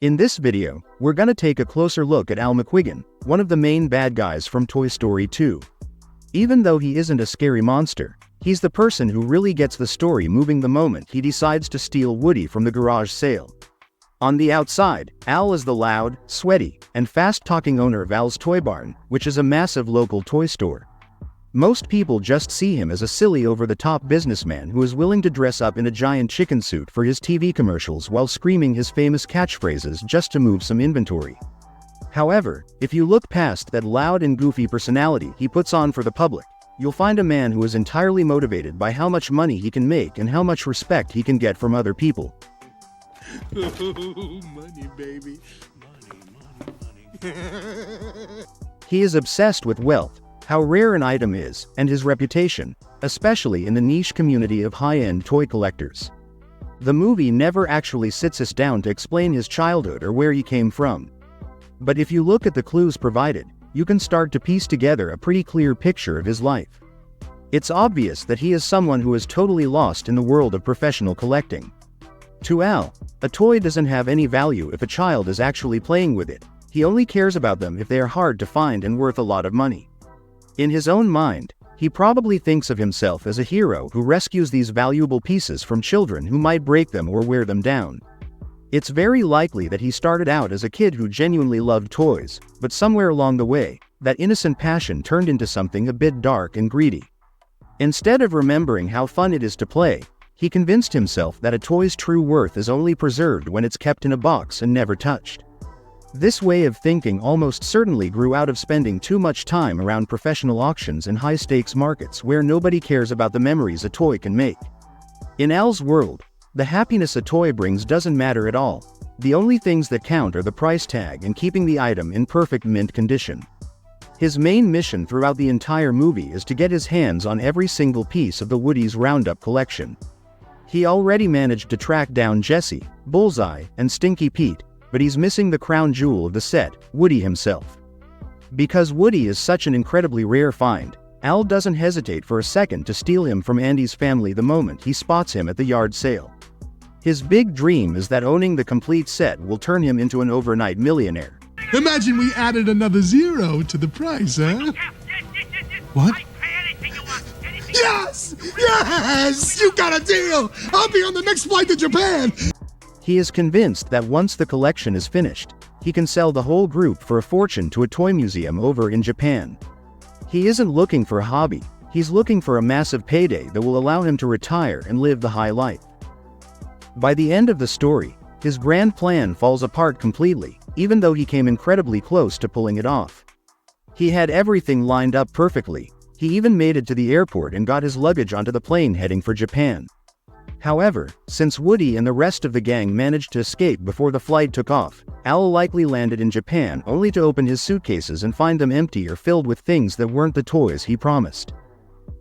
In this video, we're gonna take a closer look at Al McWhiggin, one of the main bad guys from Toy Story 2. Even though he isn't a scary monster, he's the person who really gets the story moving the moment he decides to steal Woody from the garage sale. On the outside, Al is the loud, sweaty, and fast-talking owner of Al's Toy Barn, which is a massive local toy store. Most people just see him as a silly over-the-top businessman who is willing to dress up in a giant chicken suit for his TV commercials while screaming his famous catchphrases just to move some inventory. However, if you look past that loud and goofy personality he puts on for the public, you'll find a man who is entirely motivated by how much money he can make and how much respect he can get from other people. Money, baby. Money. He is obsessed with wealth, how rare an item is, and his reputation, especially in the niche community of high-end toy collectors. The movie never actually sits us down to explain his childhood or where he came from. But if you look at the clues provided, you can start to piece together a pretty clear picture of his life. It's obvious that he is someone who is totally lost in the world of professional collecting. To Al, a toy doesn't have any value if a child is actually playing with it. He only cares about them if they are hard to find and worth a lot of money. In his own mind, he probably thinks of himself as a hero who rescues these valuable pieces from children who might break them or wear them down. It's very likely that he started out as a kid who genuinely loved toys, but somewhere along the way, that innocent passion turned into something a bit dark and greedy. Instead of remembering how fun it is to play, he convinced himself that a toy's true worth is only preserved when it's kept in a box and never touched. This way of thinking almost certainly grew out of spending too much time around professional auctions and high-stakes markets where nobody cares about the memories a toy can make. In Al's world, the happiness a toy brings doesn't matter at all. The only things that count are the price tag and keeping the item in perfect mint condition. His main mission throughout the entire movie is to get his hands on every single piece of the Woody's Roundup collection. He already managed to track down Jessie, Bullseye, and Stinky Pete, but he's missing the crown jewel of the set, Woody himself. Because Woody is such an incredibly rare find, Al doesn't hesitate for a second to steal him from Andy's family the moment he spots him at the yard sale. His big dream is that owning the complete set will turn him into an overnight millionaire. Imagine we added another zero to the price, huh? What? Yes! Yes! You got a deal! I'll be on the next flight to Japan! He is convinced that once the collection is finished, he can sell the whole group for a fortune to a toy museum over in Japan. He isn't looking for a hobby, he's looking for a massive payday that will allow him to retire and live the high life. By the end of the story, his grand plan falls apart completely, even though he came incredibly close to pulling it off. He had everything lined up perfectly, he even made it to the airport and got his luggage onto the plane heading for Japan. However, since Woody and the rest of the gang managed to escape before the flight took off, Al likely landed in Japan only to open his suitcases and find them empty or filled with things that weren't the toys he promised.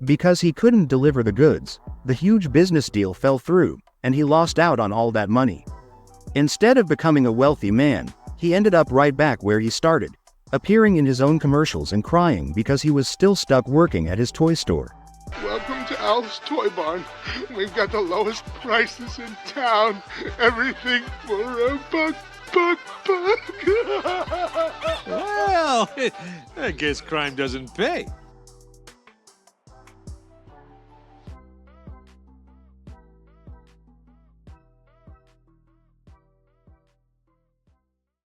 Because he couldn't deliver the goods, the huge business deal fell through, and he lost out on all that money. Instead of becoming a wealthy man, he ended up right back where he started, appearing in his own commercials and crying because he was still stuck working at his toy store. Welcome to Al's Toy Barn. We've got the lowest prices in town. Everything for a buck. Well, I guess crime doesn't pay.